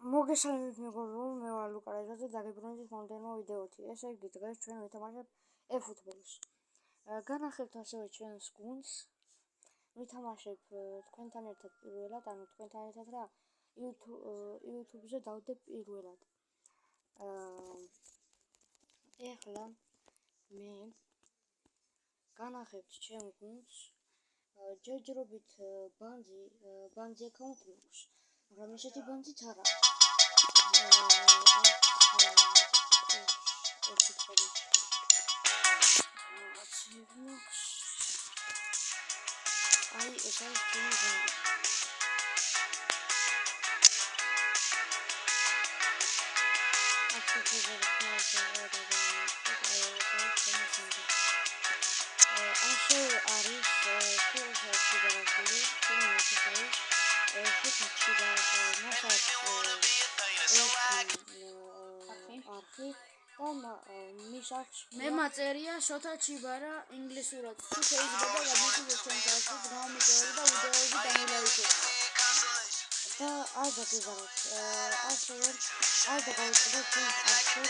მოგესალმებით მეგობრებო, მე ვარ ლუკა რეზაძე და გიბრუნდით მომდევნო ვიდეოთი. ესე იგი, დღეს ჩვენ ვითამაშებთ eFootball-ს. განახლებთ ასევე ჩვენს გუნდს. ვითამაშებ თქვენთან ერთად პირველად, ანუ თქვენთან ერთად რა YouTube-ზე დავდებ პირველად. ეხლა მე განახლებთ ჩვენ გუნდს. ჯერჯერობით ბანძი აკაუნტი მაქვს, მაგრამ ესეთი ბანძიც არ აქვს. აი, ეს არის ჩემი გუნდი. ასევე არის მე მაწერია შოთა ჩიბარა ინგლისურად. თუ შეიძლება გამიგზავნოთ ჩვენს არხზე გამომწერები და ვიდეოები დამილაიქოთ. და არ დაგიზაროთ. ასევე არ დაგავიწყდეთ ჩვენს არხზე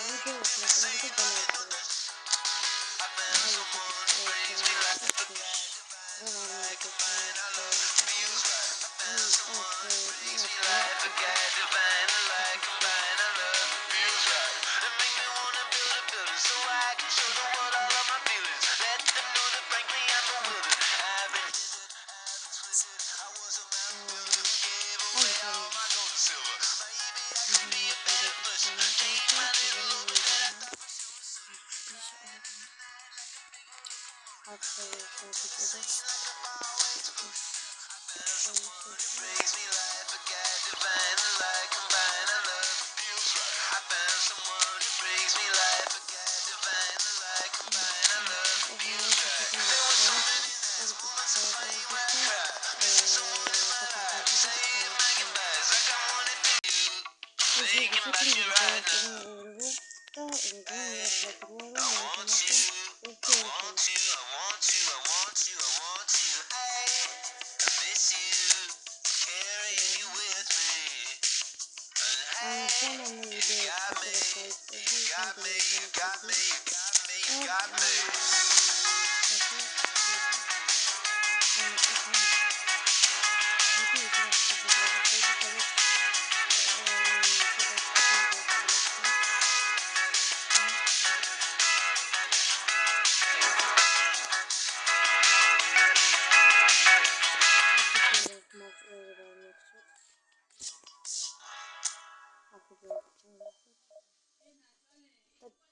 ვიდეოს მოკლედ დამაიწყოთ.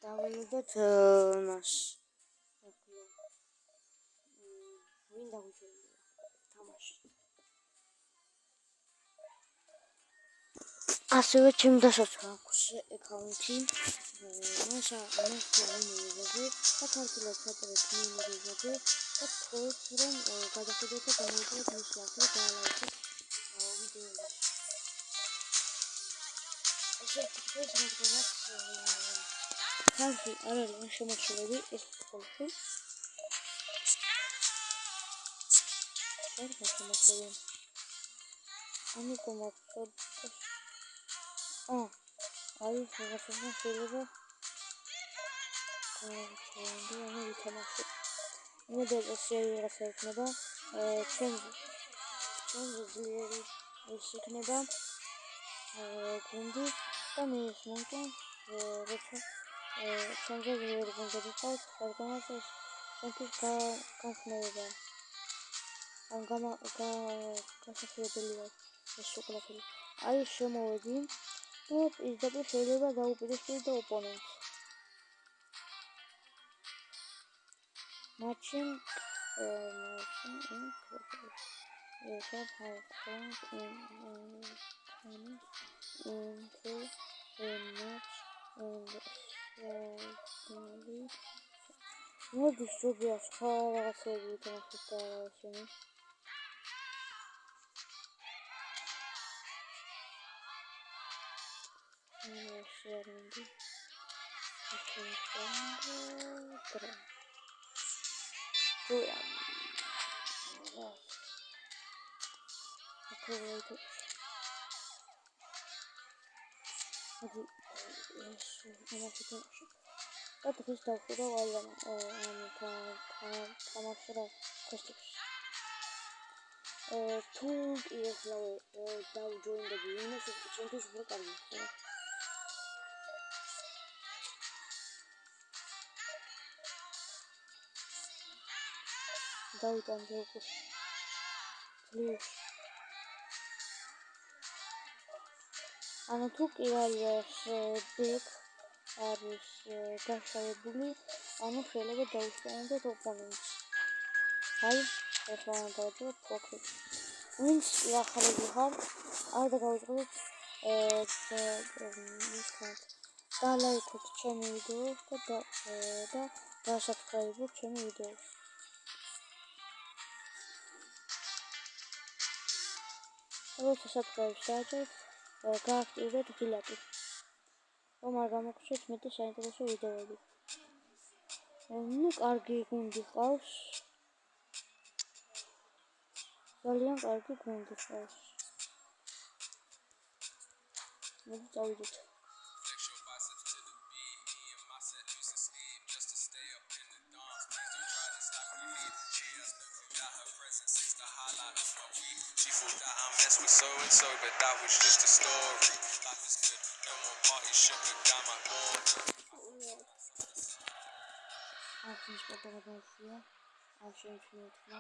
დაველოდოთ მას. ვინ დაგვიშვებია თამაში. ასევე ჩემ დასაც აქვს აკაუნტი. მასა მეხლავინებაზე და ქართულად საჭიროებს მინერებზე და თქოს რომ გადახედოთ და გამოიწვიოთ მისი ახალი დაალაიქოთ ვიდეოები. ესე თქოს მოგვიყვანოთ ხალხი არ არის შემოშლები ეს ხოლმე. არ გასამართლებელი. ამიტომ აბსოლუტურად აი რაღაცა შეიძლება ანუ ვითამაშო. მოდელი სერვერს ექნება ჩვენზე ძლიერი ის იქნება გუნდი და მე ის მომენტ როცა ჩვენზე ძლიერი გუნდები ყავს, რადგანაც ეს ჩვენთვის განხმეება ან გასახლებელია ეს ყველაფერი. აი შემოვედი და პირდაპირ შეიძლება დაუპირისპირდე ოპონენტს. მატჩი მოდის ჯობია სხვა რაღაცები ვითამაშოთ და ისინი. Sharing მოდი და დღეს დავხვდა ვაიანა თამაში რა კვესტებს თუ კი ეხლავე დავჯოინდები იმას ჩემთვის უფრო კარგი ხდება დავიტანე უკვე ძლიერს ანუ თუ კი არის ბექ არის გაშავებული ანუ შეიძლება დაუსვენოთ ოპონენტს აი ეხლა დავწეროთ ფოქი ვინც ახალები ხარ არ დაგავიწყდეთ და ლაიქოთ ჩემი ვიდეოს და დასაბსკრაიბოთ ჩემი ვიდეოს როცა საბსკრაიბს დააჭერთ გააქტიურეთ ღილაკი რომ არ გამოგჩეთ მეტი საინტერესო ვიდეოები ну კარგი გუნდი ყავს ძალიან კარგი გუნდი ყავს მოდი წავიდეთ We so and so, but that was just a story. Life is good, no more party sugar, damn I want. Ach, ich werde dabei für. Ach, schön für mich, ne?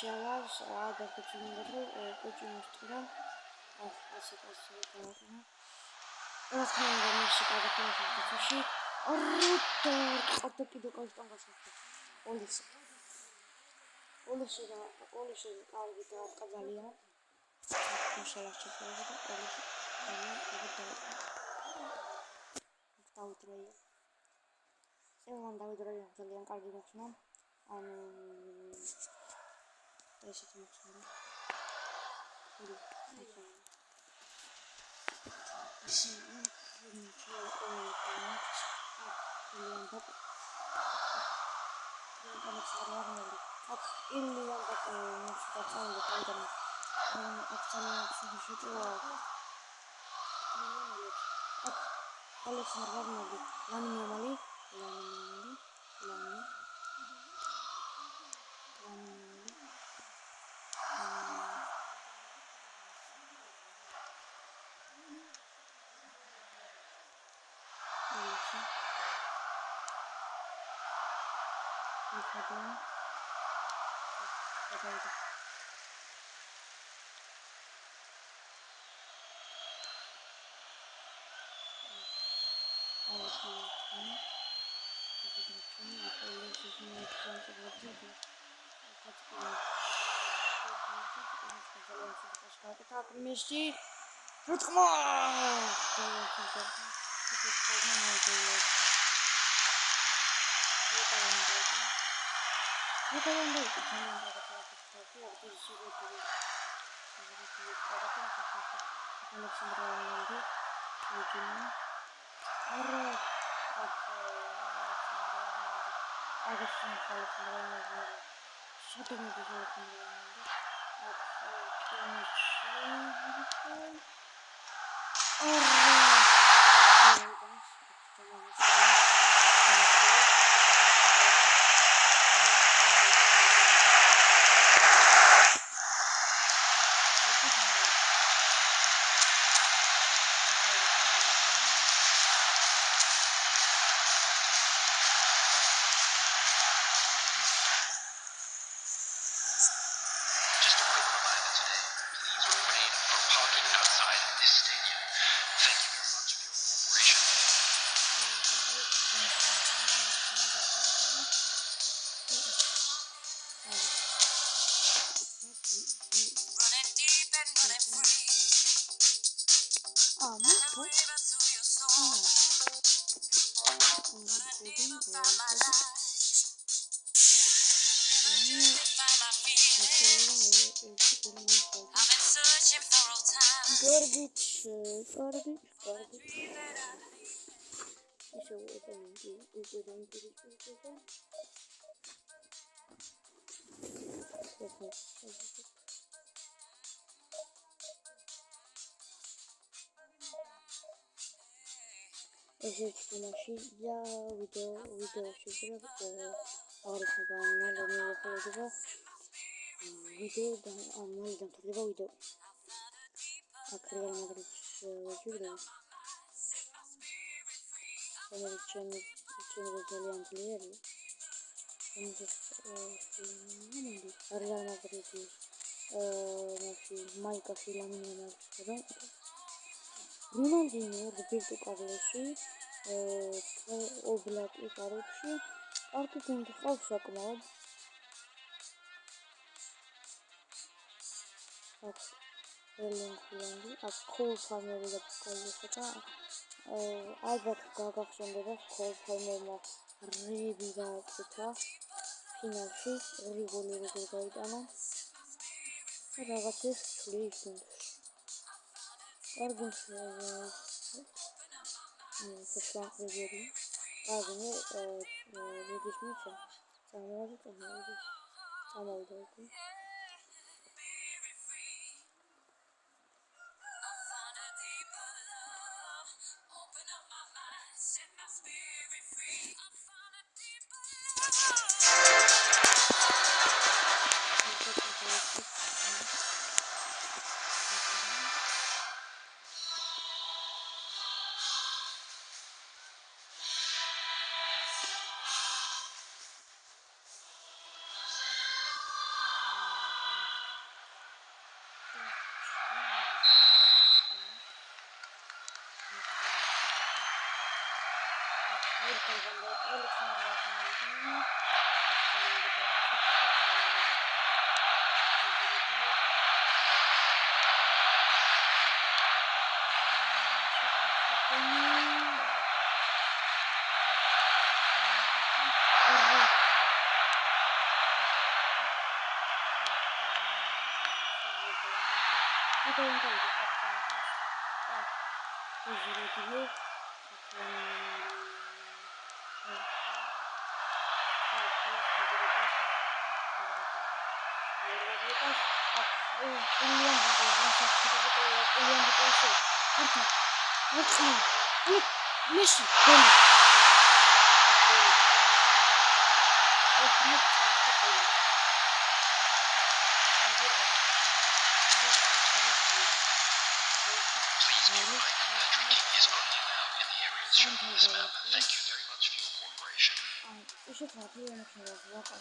Şalar da kucingleri kucingirtira asıkasıkasına Rasmandan şikayet etmiştim şu arıtır attaki de kaçtan kaçmıştı Oluşu da kalbide kazalıyor Maşallah çıkıyor da oluşu Davudrayı Sevgan Davudrayı ძალიან კარგი მოხსნა ანუ ესეთი მოხსნა Tak myśli. Wytchma! სადამოდი ხალხმოვანდა Just a quick reminder today, please refrain from parking outside this stadium. Thank you very much for your cooperation. Running deep and running free. Like a river through your soul. Running deep to find my life. Searching to find my feelings. I've been searching for all time. Garbage. Dream that I leave. ესეც თამაში და ვიდეოში აღარიხება მალე მივახოლდება ვიდეო და მალე დამთავრდება ვიდეო აქ რეალ მადრიდს ვაჭირდება რომელიც ჩემი ძალიან ძლიერია რეალ მადრიდის მაიკაში ლამინიამალს Ronaldinho Roberto Carlosი ობლაკი კარებში კარგი გუნდი ყავს საკმაოდ აქ ელენხულანდი აქ კოლ ფარმერი და კოლოსაკა ალბათ გაგახსენდება კოლ ფარმერმა რები გააკეთა ფინალში ორი გოლი როგორ გაიტანა და რაღაცას ცვლის გუნდს კარგი შეხვედრები კარგი ვიდის მიცა წამოვიდა უკვე Messi, gol. Please be reminded that drinking is only allowed in the areas shown on this map. Thank you very much for your cooperation. Еще смотри, я начала звука.